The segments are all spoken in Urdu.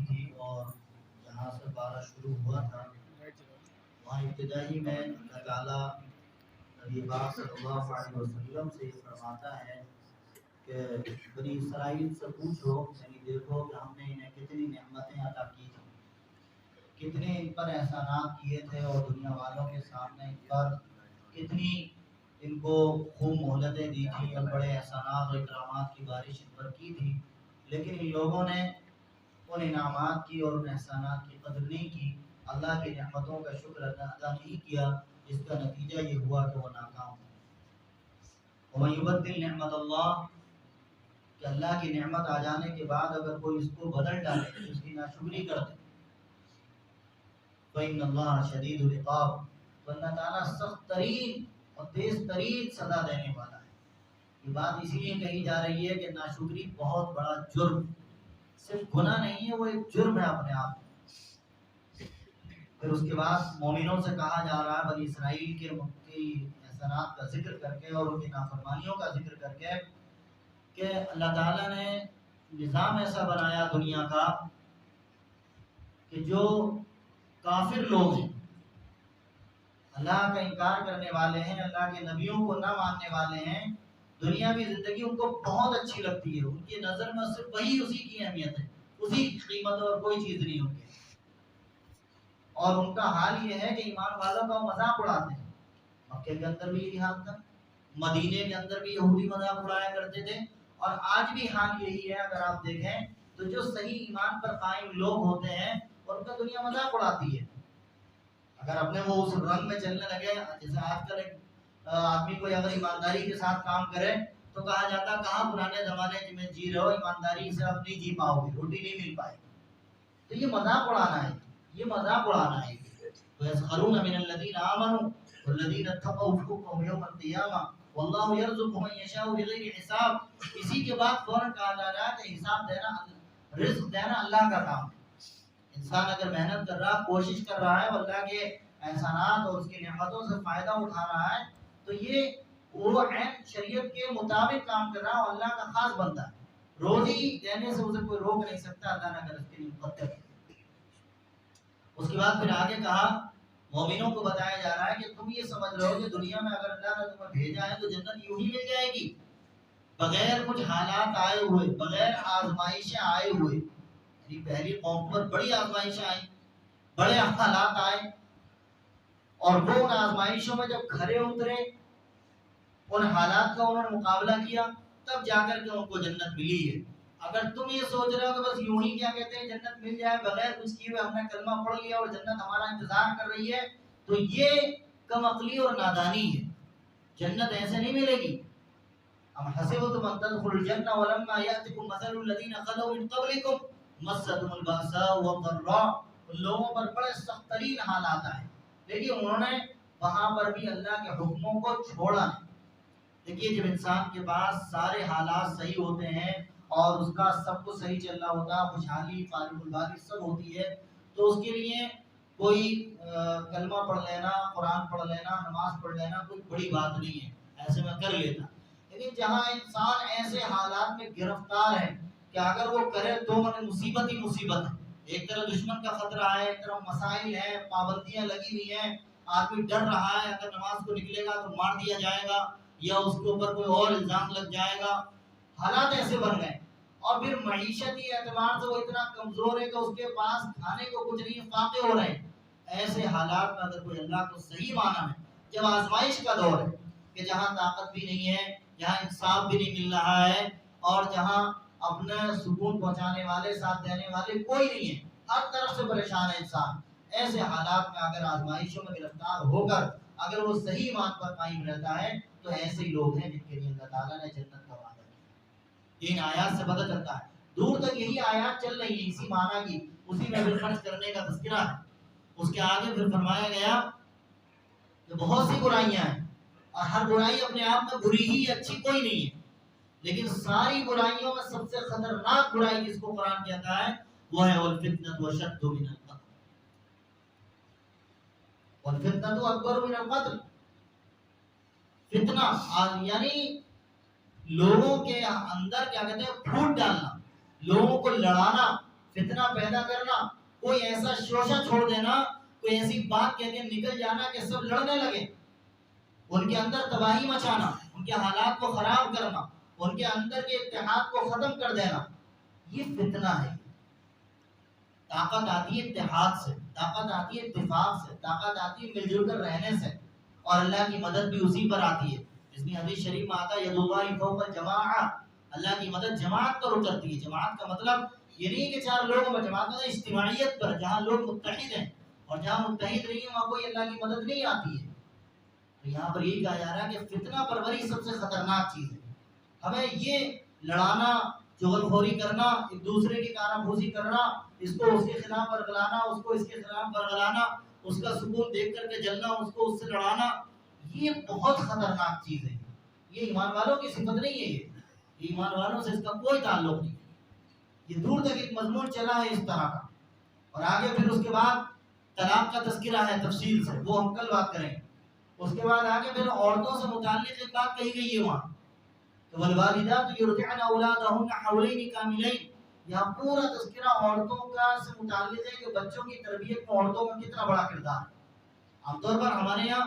تھی اور جہاں سے پارہ شروع ہوا تھا وہاں ابتدائی میں اللہ تعالیٰ نبی پاک صلی اللہ علیہ وسلم سے فرماتا ہے کہ بنی اسرائیل سے پوچھو، یعنی دیکھو کہ ہم نے انہیں کتنی نعمتیں عطا کی تھیں، کتنے ان پر احسانات کیے تھے، اور دنیا والوں کے سامنے ان پر کتنی ان کو خوب مہلتیں دی تھیں اور بڑے احسانات اور اکرامات کی بارش ان پر کی تھی، لیکن ان لوگوں نے ان انعامات کی اور ان احسانات کی قدر نہیں کی، اللہ کی نعمتوں کا شکر ادا نہیں کیا، جس کا نتیجہ یہ ہوا کہ وہ ناکام ہو۔ وَمَن يُبَدِّلْ نِعْمَتَ اللَّهِ، کہ اللہ کی نعمت آ جانے کے بعد اگر کوئی اس کو بدل ڈالے، اس کی ناشکری کر دے، فَإِنَّ اللَّهَ شَدِيدُ الْعِقَابِ، تو اللہ تعالیٰ سخت ترین اور تیز ترین سزا دینے والا ہے۔ یہ بات اسی لیے کہی جا رہی ہے کہ ناشکری بہت بڑا جرم، صرف گناہ نہیں ہے، وہ ایک جرم ہے اپنے آپ میں۔ پھر اس کے بعد مومنوں سے کہا جا رہا ہے، بنی اسرائیل کے احسانات کا ذکر کر کے اور ان کی نافرمانیوں کا ذکر کر کے، کہ اللہ تعالیٰ نے نظام ایسا بنایا دنیا کا کہ جو کافر لوگ ہیں، اللہ کا انکار کرنے والے ہیں، اللہ کے نبیوں کو نہ ماننے والے ہیں، دنیاوی زندگی ان کو بہت اچھی لگتی ہے، ان کی نظر میں صرف وہی اسی کی اہمیت ہے، اسی کی قیمت اور کوئی چیز نہیں ہوگی، اور ان کا حال یہ ہے کہ ایمان والوں کا مذاق اڑاتے ہیں۔ مکے کے اندر بھی یہی حال تھا، مدینے کے اندر بھی یہودی مذاق اڑایا کرتے تھے، اور آج بھی حال یہی ہے۔ اگر آپ دیکھیں تو جو صحیح ایمان پر قائم لوگ ہوتے ہیں ان کا دنیا مذاق اڑاتی ہے۔ اگر اپنے وہ اس رنگ میں چلنے لگے، جیسے آج کل ایک آدمی کوئی اگر ایمانداری کے ساتھ کام کرے تو کہا جاتا کہاں پرانے زمانے میں جی رہے ہو، ایمانداری سے اب نہیں جی پاؤ گے، روٹی نہیں مل پائے گی۔ تو یہ مذاق اڑانا ہے، یہ مذاق اڑانا ہے۔ وَيَسْخَرُونَ مِنَ الَّذِينَ آمَنُوا وَالَّذِينَ اتَّقَوْا فَوْقَهُمْ يَوْمَ الْقِيَامَةِ وَاللَّهُ يَرْزُقُ مَن يَشَاءُ بِغَيْرِ حِسَابٍ۔ اسی کے بعد فوراً کہا جا رہا ہے کہ حساب دینا، رزق دینا اللہ کا کام ہے۔ انسان اگر محنت کر رہا، کوشش کر رہا ہے، اور اللہ کے احسانات اور اس کی نعمتوں سے فائدہ اٹھا رہا ہے، تو یہ وہ عین شریعت کے مطابق کام کر رہا ہے، اور اللہ کا خاص بندہ ہے۔ روزی دینے سے اسے کوئی روک نہیں سکتا، اللہ نہ کرے اس کے لیے مقدر ہے۔ اس کے بعد پھر آگے کہا، مومنوں کو بتایا جا رہا ہے کہ تم یہ سمجھ رہے ہو کہ دنیا میں اگر اللہ نے تمہیں بھیجا ہے تو جنت یوں ہی مل جائے گی، بغیر کچھ حالات آئے ہوئے، بغیر آزمائشیں آئے ہوئے۔ یعنی پہلی قوم پر بڑی آزمائشیں آئیں، بڑے حالات آئے، اور وہ ان آزمائشوں میں جب کھرے اترے، ان حالات کا انہوں نے مقابلہ کیا، تب جا کر کے ان کو جنت ملی ہے۔ اگر تم یہ سوچ رہے ہو کہ بس یوں ہی کیا کہتے ہیں جنت مل جائے بغیر کچھ کیے ہوئے، ہم نے کلمہ پڑھ لیا اور جنت ہمارا انتظار کر رہی ہے، تو یہ کم عقلی اور نادانی ہے۔ جنت ایسے نہیں ملے گی۔ ام حسبتم ان تدخلوا الجنة ولما يأتكم مثل الذين خلوا من قبلكم مستهم البأساء والضراء، ان لوگوں پر بڑے سخت ترین حالات آئے، لیکن انہوں نے وہاں پر بھی اللہ کے حکموں کو چھوڑا نہیں۔ دیکھیے جب انسان کے پاس سارے حالات صحیح ہوتے ہیں اور اس کا سب کچھ صحیح چل رہا ہوتا ہے، خوشحالی فارغ البالی سب ہوتی ہے، تو اس کے لیے کوئی کلمہ پڑھ لینا، قرآن پڑھ لینا، نماز پڑھ لینا کوئی بڑی بات نہیں ہے، ایسے میں کر لیتا۔ لیکن جہاں انسان ایسے حالات میں گرفتار ہے کہ اگر وہ کرے تو مصیبت ہی مصیبت ہے، ایک طرف دشمن کا خطرہ ہے، ایک طرف مسائل ہیں، پابندیاں لگی ہوئی ہیں، آدمی ڈر رہا ہے اگر نماز کو نکلے گا تو مار دیا جائے گا یا اس کے اوپر کوئی اور الزام لگ جائے گا، حالات ایسے بن گئے۔ اور پھر معیشتی اعتبار سے وہ اتنا کمزور ہے کہ اس کے پاس کھانے کو کچھ نہیں، فاقے ہو رہے ہیں۔ ایسے حالات میں اگر کوئی اللہ کو صحیح معنی میں، جب آزمائش کا دور ہے کہ جہاں طاقت بھی نہیں ہے، جہاں انصاف بھی نہیں مل رہا ہے، اور جہاں اپنا سکون پہنچانے والے، ساتھ دینے والے کوئی نہیں ہے، ہر طرف سے پریشان ہے انسان، ایسے حالات میں اگر آزمائشوں میں گرفتار ہو کر اگر وہ صحیح ایمان پر قائم رہتا ہے تو ایسے ہی لوگ ہیں جن کے لیے اللہ تعالیٰ نے جنت کا وعدہ کیا۔ ان آیات سے پتہ چلتا ہے، دور تک یہی آیات چل رہی ہیں اسی معنی کی، اسی میں بھی خرچ کرنے کا تذکرہ ہے۔ اس کے آگے پھر فرمایا گیا کہ بہت سی برائیاں ہیں، اور ہر برائی اپنے آپ میں بری ہی، اچھی کوئی نہیں ہے، لیکن ساری برائیوں میں سب سے خطرناک برائی جس کو قرآن کہتا ہے وہ ہے والفتنة أشد من القتل، والفتنة أكبر من القتل۔ فتنہ یعنی لوگوں کے اندر کیا کہتے ہیں پھوٹ ڈالنا، لوگوں کو لڑانا، فتنہ پیدا کرنا، کوئی ایسا شوشہ چھوڑ دینا، کوئی ایسی بات کہہ کے نکل جانا کہ سب لڑنے لگے، ان کے اندر تباہی مچانا، ان کے حالات کو خراب کرنا، ان کے اندر کے اتحاد کو ختم کر دینا، یہ فتنہ ہے۔ طاقت آتی ہے اتحاد سے، طاقت آتی ہے اتفاق سے، طاقت آتی ہے مل جل کر رہنے سے، اور اللہ کی مدد بھی اسی پر آتی ہے۔ اس میں حدیث شریف میں آتا ہے ید اللہ فوق الجماعہ، اللہ کی مدد جماعت پر اترتی ہے۔ جماعت کا مطلب یہ نہیں کہ چار لوگوں میں، جماعت کا اجتماعیت پر، جہاں لوگ متحد ہیں، اور جہاں متحد نہیں ہیں وہاں کوئی اللہ کی مدد نہیں آتی ہے۔ تو یہاں پر یہی کہا جا رہا ہے کہ فتنہ پروری سب سے خطرناک چیز ہے۔ ہمیں یہ لڑانا، چغل خوری کرنا، ایک دوسرے کی کانا بھوسی کرنا، اس کو اس کے خلاف ورگلانا، اس کو اس کے خلاف ورگلانا، اس کا سکون دیکھ کر کے جلنا، اس کو اس سے لڑانا، یہ بہت خطرناک چیز ہے۔ یہ ایمان والوں کی صفت نہیں ہے، یہ ایمان والوں سے اس کا کوئی تعلق نہیں۔ یہ دور تک ایک مضمون چلا ہے اس طرح کا، اور آگے پھر اس کے بعد طلاق کا تذکرہ ہے تفصیل سے، وہ ہم کل بات کریں گے۔ اس کے بعد آگے پھر عورتوں سے متعلق ایک بات کہی گئی ہے وہاں، والوالدات یرضعن اولادہن حولین کاملین، یہاں پورا تذکرہ عورتوں کا سے متعلق ہے کہ بچوں کی تربیت میں عورتوں کا کتنا بڑا کردار ہے۔ عام طور پر ہمارے یہاں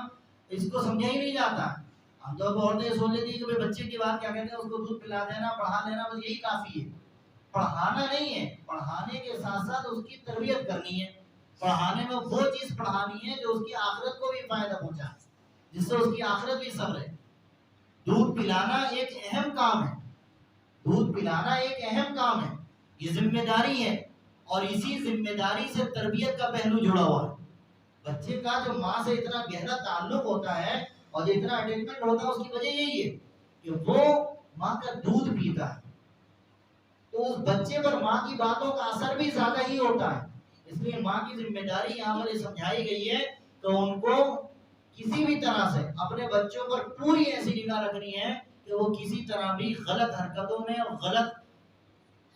اس کو سمجھا ہی نہیں جاتا، عام طور پر عورتیں سوچ لیتی ہیں کہ بچے کی بات کیا کہتے ہیں، اس کو دودھ پلا دینا، پڑھا لینا، بس یہی کافی ہے۔ پڑھانا نہیں ہے، پڑھانے کے ساتھ ساتھ اس کی تربیت کرنی ہے۔ پڑھانے میں وہ چیز پڑھانی ہے جو اس کی آخرت کو بھی فائدہ پہنچائے، جس سے اس کی آخرت بھی سبر ہے۔ دودھ پلانا ایک اہم کام ہے، دودھ پلانا ایک اہم کام ہے، یہ ذمہ داری ہے، اور اسی ذمہ داری سے تربیت کا پہلو جڑا ہوا ہے۔ بچے کا جو ماں سے اتنا گہرا تعلق ہوتا ہے اور جو اتنا اٹیچمنٹ ہوتا ہے، اس کی وجہ یہی ہے کہ وہ ماں کا دودھ پیتا ہے، تو اس بچے پر ماں کی باتوں کا اثر بھی زیادہ ہی ہوتا ہے۔ اس لیے ماں کی ذمہ داری یہاں پر سمجھائی گئی ہے کہ ان کو کسی بھی طرح سے اپنے بچوں پر پوری ایسی نگاہ رکھنی ہے کہ وہ کسی طرح بھی غلط حرکتوں میں اور غلط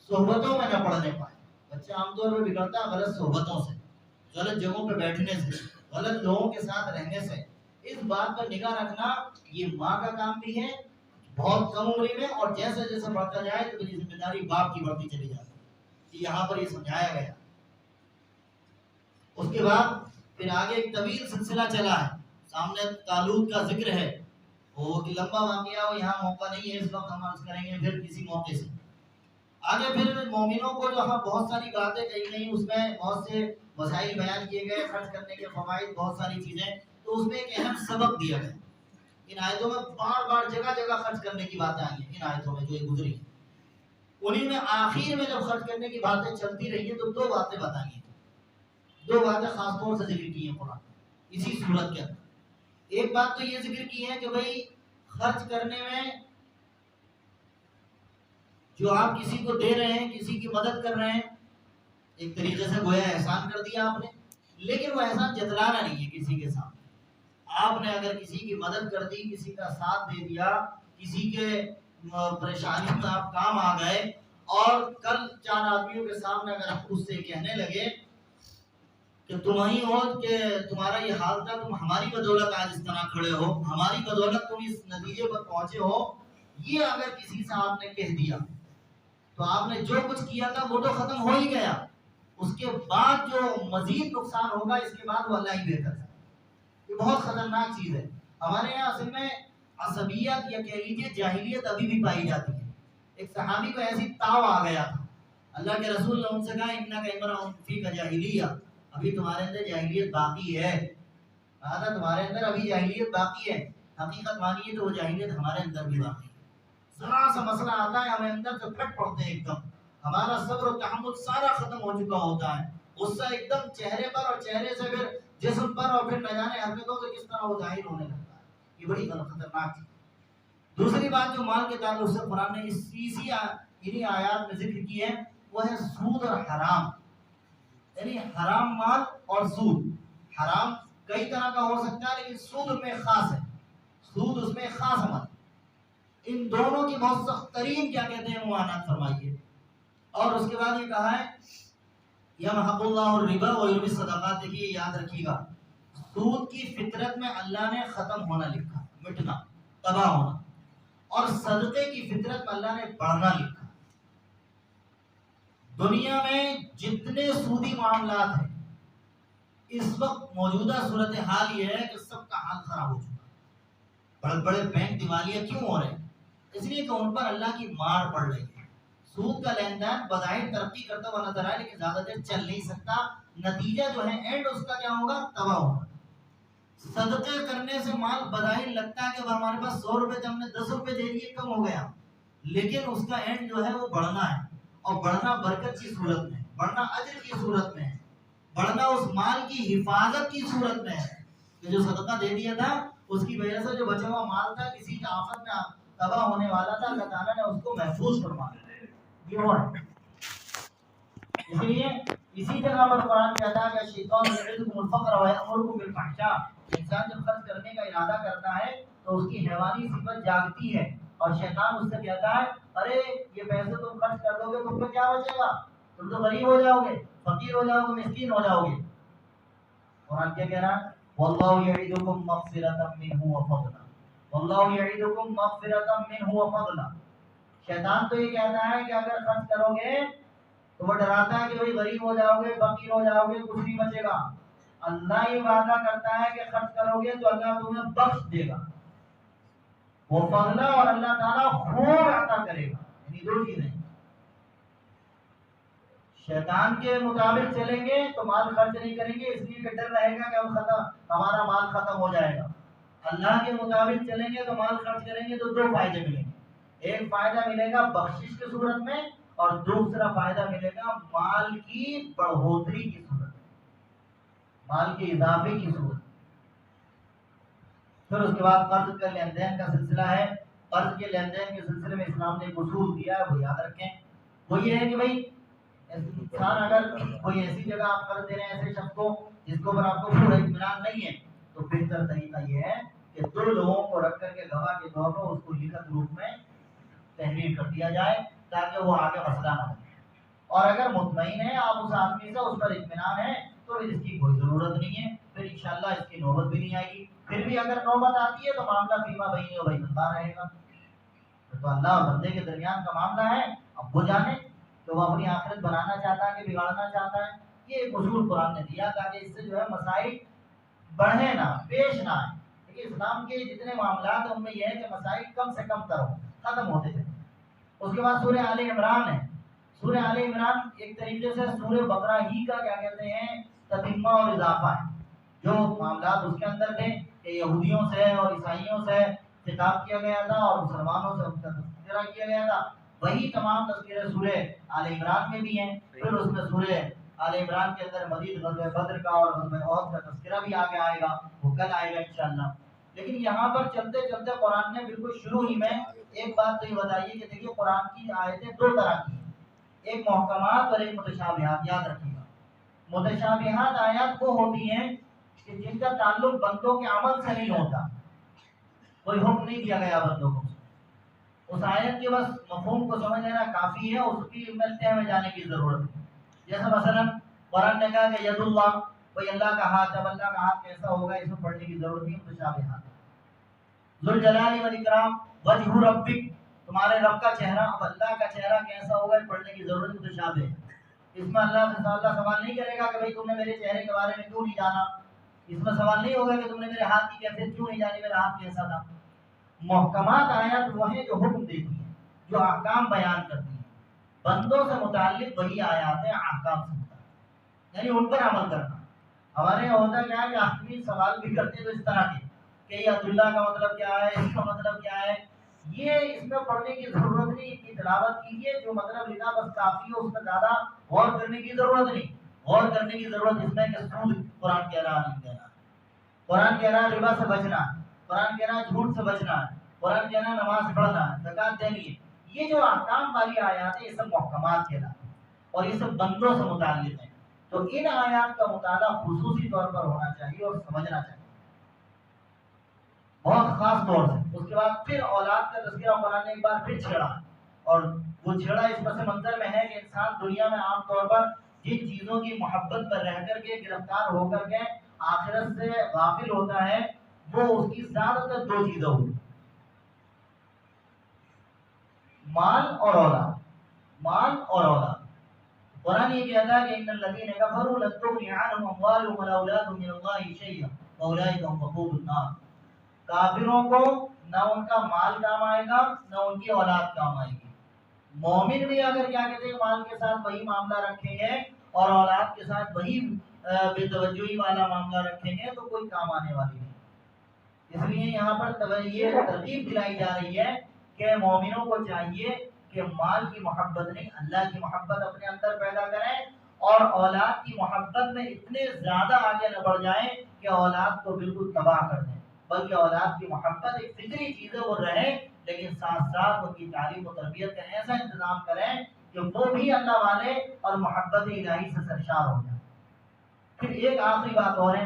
صحبتوں میں نہ پڑنے پائے۔ بچہ عام طور پر بگڑتا ہے غلط صحبتوں سے، غلط جگہوں پہ بیٹھنے سے، غلط لوگوں کے ساتھ رہنے سے۔ اس بات پر نگاہ رکھنا یہ ماں کا کام بھی ہے بہت کم عمری میں، اور جیسے جیسے بڑھتا جائے تو یہ ذمہ داری باپ کی بڑھتی چلی جاتی ہے۔ یہاں پر یہ سمجھایا گیا۔ اس کے بعد پھر آگے ایک طویل سلسلہ چلا ہے، سامنے طالوت کا ذکر ہے، وہ کہ لمبا واقعہ ہو، یہاں موقع نہیں ہے اس وقت، ہم عرض کریں گے پھر کسی موقع سے۔ آگے پھر مومنوں کو جو بہت ساری باتیں کہی گئی، اس میں بہت سے مسائل بیان کیے گئے، خرچ کرنے کے فوائد، بہت ساری چیزیں، تو اس میں ایک اہم سبق دیا گیا۔ ان آیتوں میں بار بار جگہ جگہ خرچ کرنے کی باتیں آئی ہیں، ان آیتوں میں جو یہ گزری ہیں، انہی میں آخر میں جب خرچ کرنے کی باتیں چلتی رہی ہیں تو دو باتیں بتائی ہیں، دو باتیں خاص طور سے ذکر کی ہیں قرآن اسی صورت کے اندر۔ ایک بات تو یہ ذکر کی ہے کہ بھئی خرچ کرنے میں جو آپ کسی کو دے رہے ہیں، کسی کی مدد کر رہے ہیں، ایک طریقے سے گویا احسان کر دیا آپ نے، لیکن وہ احسان جتلانا نہیں ہے کسی کے سامنے۔ آپ نے اگر کسی کی مدد کر دی، کسی کا ساتھ دے دیا، کسی کے پریشانی میں آپ کام آ گئے، اور کل چار آدمیوں کے سامنے اگر آپ اس سے کہنے لگے کہ تم ہی ہو کہ تمہارا یہ حال تھا، تم ہماری بدولت آج اس طرح کھڑے ہو، ہماری بدولت تم اس نتیجے پر پہنچے ہو، یہ اگر کسی سے آپ نے کہہ دیا تو آپ نے جو کچھ کیا تھا وہ تو ختم ہو ہی گیا، اس کے بعد جو مزید نقصان ہوگا اس کے بعد وہ اللہ ہی بہتر ہے۔ یہ بہت خطرناک چیز ہے۔ ہمارے یہاں اصل میں عصبیت یا کہہ لیجیے جاہلیت ابھی بھی پائی جاتی ہے۔ ایک صحابی کو ایسی تاو آ گیا تھا، اللہ کے رسول نے ان سے کہا انک امرؤ فیک جاہلیہ، ابھی تمہارے اندر جاہلیت باقی ہے، کہا تھا تمہارے اندر ابھی جاہلیت باقی ہے۔ حقیقت مانیے تو وہ جاہلیت ہمارے اندر بھی باقی ہے۔ ذرا سا مسئلہ آتا ہے ہمیں اندر سے پھٹ پڑتے ہیں، ایک دم ہمارا صبر و تحمل سارا ختم ہو چکا ہوتا ہے، غصہ ایک دم چہرے پر، اور چہرے سے پھر جسم پر، اور پھر نہ جانے حرکتوں سے کس طرح وہ ظاہر ہونے لگتا ہے۔ یہ بڑی خطرناک چیز۔ دوسری بات جو مال کے تعلق سے قرآن نے انہی آیات میں ذکر کی ہے وہ ہے سود اور حرام، یعنی حرام مال اور سود۔ حرام کئی طرح کا ہو سکتا ہے لیکن سود اس میں خاص ہے، سود اس میں خاص عمل۔ ان دونوں کی بہت سخت ترین کیا کہتے ہیں معانات فرمائیے۔ اور اس کے بعد یہ کہا ہے یمحق اللہ الربا ویربی الصدقات، دیکھیے یاد رکھیے گا، سود کی فطرت میں اللہ نے ختم ہونا لکھا، مٹنا، تباہ ہونا، اور صدقے کی فطرت میں اللہ نے بڑھنا لکھا۔ دنیا میں جتنے سودی معاملات ہیں اس وقت موجودہ صورتحال یہ ہے کہ سب کا حال خراب ہو چکا ہے۔ بڑے بڑے بینک دیوالیہ کیوں ہو رہے ہیں؟ اس لیے کہ ان پر اللہ کی مار پڑ رہی ہے۔ سود کا لین دین بظاہر ترقی کرتا ہوا نظر آئے لیکن زیادہ دیر چل نہیں سکتا، نتیجہ جو ہے اینڈ اس کا کیا ہوگا؟ تباہ ہوگا۔ صدقے کرنے سے مال بظاہر لگتا ہے کہ وہ ہمارے پاس 100 روپے تھے ہم نے 10 روپے دے دیے کم ہو گیا، لیکن اس کا اینڈ جو ہے وہ بڑھنا ہے، اور بڑھنا برکت کی صورت میں، بڑھنا اجر کی صورت میں ہے، بڑھنا اس مال کی حفاظت کی صورت میں ہے کہ جو صدقہ دے دیا تھا اس کی وجہ سے جو بچا ہوا مال تھا کسی آفت میں تباہ ہونے والا تھا، اللہ تعالیٰ نے اس کو محفوظ فرمایا۔ یہ وہ ہے، اس لیے اسی جگہ پر قرآن کہتا ہے کہ شیطان یعدکم الفقر ویأمرکم بالفحشاء، انسان جب خرچ کرنے کا ارادہ کرتا ہے تو اس کی حیوانی صفت جاگتی ہے اور شیطان اس سے کہتا ہے ارے یہ پیسے تم خرچ کر دو گے تم کو کیا بچے گا؟ تم تو غریب ہو جاؤ گے، فقیر ہو جاؤ گے، مسکین ہو جاؤ گے۔ قرآن کیا کہہ رہا ہے؟ واللہ یعدکم مغفرۃ منہ وفضلا، واللہ یعدکم مغفرۃ منہ وفضلا۔ شیطان تو یہ کہتا ہے کہ اگر خرچ کرو گے تو وہ ڈراتا ہے کہ بھائی غریب ہو جاؤ گے، فقیر ہو جاؤ گے، کچھ نہیں بچے گا۔ اللہ یہ وعدہ کرتا ہے کہ خرچ کرو گے تو اللہ تمہیں بخش دے گا، وہ فضلہ، اور اللہ تعالیٰ خوب عطا کرے گا۔ یعنی دو چیزیں، شیطان کے مطابق چلیں گے تو مال خرچ نہیں کریں گے اس لیے کہ ڈر رہے گا کہ ہمارا مال ختم ہو جائے گا۔ اللہ کے مطابق چلیں گے تو مال خرچ کریں گے تو دو فائدے ملیں گے، ایک فائدہ ملے گا بخشش کی صورت میں اور دوسرا فائدہ ملے گا مال کی بڑھوتری کی صورت میں، مال کے اضافے کی صورت۔ پھر اس کے بعد قرض کے لین دین کا سلسلہ ہے۔ قرض کے لین دین کے سلسلے میں اسلام نے ایک اصول دیا ہے، وہ یاد رکھیں۔ وہ یہ ہے کہ بھائی انسان اگر کوئی ایسی جگہ آپ قرض دے رہے ہیں ایسے شخص کو جس کے اوپر آپ کو پورا اطمینان نہیں ہے تو بہتر طریقہ یہ ہے کہ دو لوگوں کو رکھ کر کے گواہ کے طور پر اس کو لکھت روپ میں تحریر کر دیا جائے تاکہ وہ آگے مسئلہ نہ بنے۔ اور اگر مطمئن ہے آپ اس آدمی سے، اس پر اطمینان ہے تو پھر اس کی کوئی ضرورت نہیں ہے، پھر انشاءاللہ اس کی نوبت بھی نہیں آئے گی۔ پھر بھی اگر نوبت آتی ہے تو معاملہ فیما بینی و بین اللہ رہے گا، تو اللہ اور بندے کے درمیان کا معاملہ ہے، اب وہ جانے کہ وہ اپنی آخرت بنانا چاہتا ہے کہ بگاڑنا چاہتا ہے۔ یہ ایک اصول قرآن نے دیا تاکہ اس سے جو ہے مسائل بڑھے نہ، پیش نہ آئے۔ دیکھیے اسلام کے جتنے معاملات ہیں ان میں یہ ہے کہ مسائل کم سے کم تر ہو، ختم ہوتے تھے۔ اس کے بعد سورہ آل عمران ہے۔ سورہ آل عمران ایک طریقے سے سورہ بقرہ ہی کا کیا کہتے ہیں تتمہ اور اضافہ ہے۔ جو معاملات اس کے اندر تھے کہ یہودیوں سے اور عیسائیوں سے خطاب کیا گیا تھا اور مسلمانوں سے ان کا تذکرہ کیا گیا تھا، وہی تمام تذکرے سورہ آل عمران میں بھی ہیں۔ پھر اس میں سورہ آل عمران کے اندر مزید غزوہ بدر کا اور غزوہ احد کا تذکرہ بھی آگے آئے گا، وہ کل آئے گا انشاءاللہ۔ لیکن یہاں پر چلتے چلتے قرآن نے بالکل شروع ہی میں ایک بات تو یہ بتائیے کہ دیکھیے قرآن کی آیتیں دو طرح کی ہیں، ایک محکمات اور ایک متشابہات، یاد رکھیے گا۔ متشابہات آیات وہ ہوتی ہیں کہ جن کا تعلق بندوں کے عمل سے نہیں ہوتا، کوئی حکم نہیں دیا گیا بندوں کو، اس آیت کے بس مفہوم کو سمجھ لینا کافی ہے، اس کی ملتے میں جانے کی ضرورت ہے۔ جیسے مثلا قرآن نے کہا کہ ید اللہ، کوئی اللہ کا ہاتھ، اب اللہ کا ہاتھ کیسا ہوگا اس میں پڑھنے کی ضرورت نہیں، متشابہات۔ ذوالجلال والاکرام، وجہ ربک، تمہارے رب کا چہرہ، اب اللہ کا چہرہ کیسا ہوگا پڑھنے کی ضرورت متشابہ ہے۔ اس میں اللہ سے اللہ سوال نہیں کرے گا کہ بھئی تم نے میرے چہرے کے بارے میں کیوں نہیں جانا، اس میں سوال نہیں ہوگا کہ تم نے میرے ہاتھ کی کیفیت کیوں نہیں جانی، میرا ہاتھ کیسا تھا۔ محکمات آیات وہ ہیں جو حکم دیتی ہیں، جو احکام بیان کرتی ہیں، بندوں سے متعلق وہی آیات ہیں احکام سے متعلق، یعنی ان پر عمل کرنا۔ ہمارے یہاں ہوتا کیا ہے کہ آدمی سوال بھی کرتے تو اس طرح کے کہ یہ عبداللہ کا مطلب کیا ہے، اس کا مطلب کیا ہے، یہ اس میں پڑھنے کی ضرورت نہیں، اتنی تلاوت کیجیے، جو مطلب لکھا بس کافی ہے، اس میں زیادہ غور کرنے کی ضرورت نہیں۔ غور کرنے کی ضرورت اس میں کہ سود قرآن کہہ رہا نہیں کہہ رہا، قرآن کہہ رہا ربا سے بچنا ہے، قرآن کہہ رہا جھوٹ سے بچنا ہے، قرآن کہہ رہا نماز پڑھنا ہے، زکات دینی ہے۔ یہ جو احکام والی آیات ہیں یہ سب محکمات کہلاتے ہیں اور یہ سب بندوں سے متعلق ہیں، تو ان آیات کا مطالعہ خصوصی طور پر ہونا چاہیے اور سمجھنا چاہیے، بہت خاص طور سے۔ اس کے بعد پھر اولاد کا تذکرہ قرآن نے ایک بار پھر چھیڑا، اور وہ چھیڑا اس پس منظر میں ہے کہ انسان دنیا میں عام طور پر جن چیزوں کی محبت پر رہ کر کے گرفتار ہو کر کے آخرت سے غافل ہوتا ہے، وہ اس کی زیادہ تر دو چیزیں ہوتی، مال اور اولاد، مال اور اولاد۔ قرآن یہ کہتا ہے کہ ان الذین کفروا لن تغنی عنہم اموالهم ولا اولادهم من اللہ شیئا واولئک هم وقود النار. کافروں کو نہ ان کا مال کام آئے گا نہ ان کی اولاد کام آئے گی. مومن بھی اگر کیا کہتے ہیں مال کے ساتھ وہی معاملہ رکھیں گے اور اولاد کے ساتھ وہی بے توجہی والا معاملہ رکھیں گے تو کوئی کام آنے والی نہیں. اس لیے یہاں پر یہ ترغیب دلائی جا رہی ہے کہ مومنوں کو چاہیے کہ مال کی محبت نہیں اللہ کی محبت اپنے اندر پیدا کریں اور اولاد کی محبت میں اتنے زیادہ آگے نہ بڑھ جائیں کہ اولاد کو بالکل تباہ کر دیں، بلکہ اولاد کی محبت ایک فطری چیز ہے وہ رہے، لیکن ساتھ ساتھ ان کی تعلیم و تربیت کا ایسا انتظام کریں کہ وہ بھی اللہ والے اور محبت الہی سے سرشار ہو جائیں. پھر ایک آخری بات اور ہے،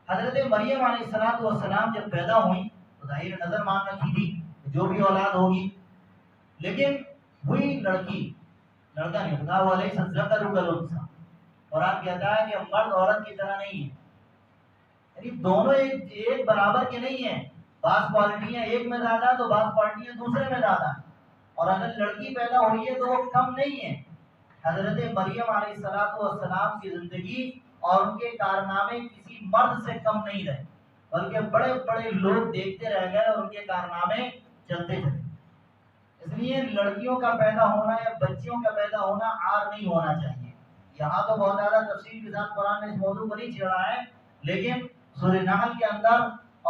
حضرت مریم علیہ السلام جب پیدا ہوئی تو ظاہر نظر مان رکھی تھی جو بھی اولاد ہوگی، لیکن ہوئی لڑکی، لڑکا نہیں ہوتا وہ علیہ السلام. قرآن کہتا ہے کہ مرد عورت کی طرح نہیں ہے، یعنی دونوں ایک برابر کے نہیں ہیں. بعض کوالٹیاں ایک میں زیادہ تو بعض کوالٹیاں دوسرے میں زیادہ، اور اگر لڑکی پیدا ہوئی ہے تو وہ کم نہیں ہے. حضرت مریم علیہ السلام کی زندگی اور ان کے کارنامے کسی مرد سے کم نہیں رہے، بلکہ بڑے بڑے لوگ دیکھتے رہ گئے اور ان کے کارنامے چلتے چلے. اس لیے لڑکیوں کا پیدا ہونا یا بچیوں کا پیدا ہونا عار نہیں ہونا چاہیے. یہاں تو بہت زیادہ تفصیل کے ساتھ قرآن نے اس موضوع کو نہیں چھیڑا ہے، لیکن سورہ نحل کے اندر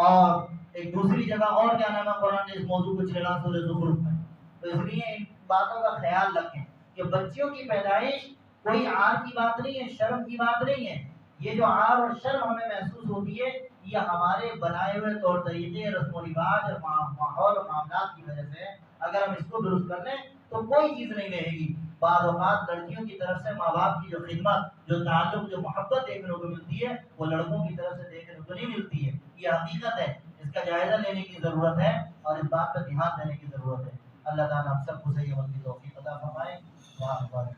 اور ایک دوسری جگہ اور کیا نام ہے قرآن نے اس موضوع کو چھیڑا سورہ زخرف میں. تو اس لیے ان باتوں کا خیال رکھیں کہ بچیوں کی پیدائش کوئی عار کی بات نہیں ہے، شرم کی بات نہیں ہے. یہ جو عار اور شرم ہمیں محسوس ہوتی ہے یہ ہمارے بنائے ہوئے طور طریقے، رسم و رواج اور ماحول اور معاملات کی وجہ سے. اگر ہم اس کو درست کر لیں تو کوئی چیز نہیں رہے گی. بعض اوقات لڑکیوں کی طرف سے ماں باپ کی جو خدمت، جو تعلق، جو محبت دیکھنے کو ملتی ہے وہ لڑکوں کی طرف سے دیکھنے کو نہیں ملتی ہے. یہ حقیقت ہے، اس کا جائزہ لینے کی ضرورت ہے اور اس بات پر دھیان دینے کی ضرورت ہے. اللہ تعالیٰ ہم سب کو صحیح عمل کی توفیق عطا فرمائے.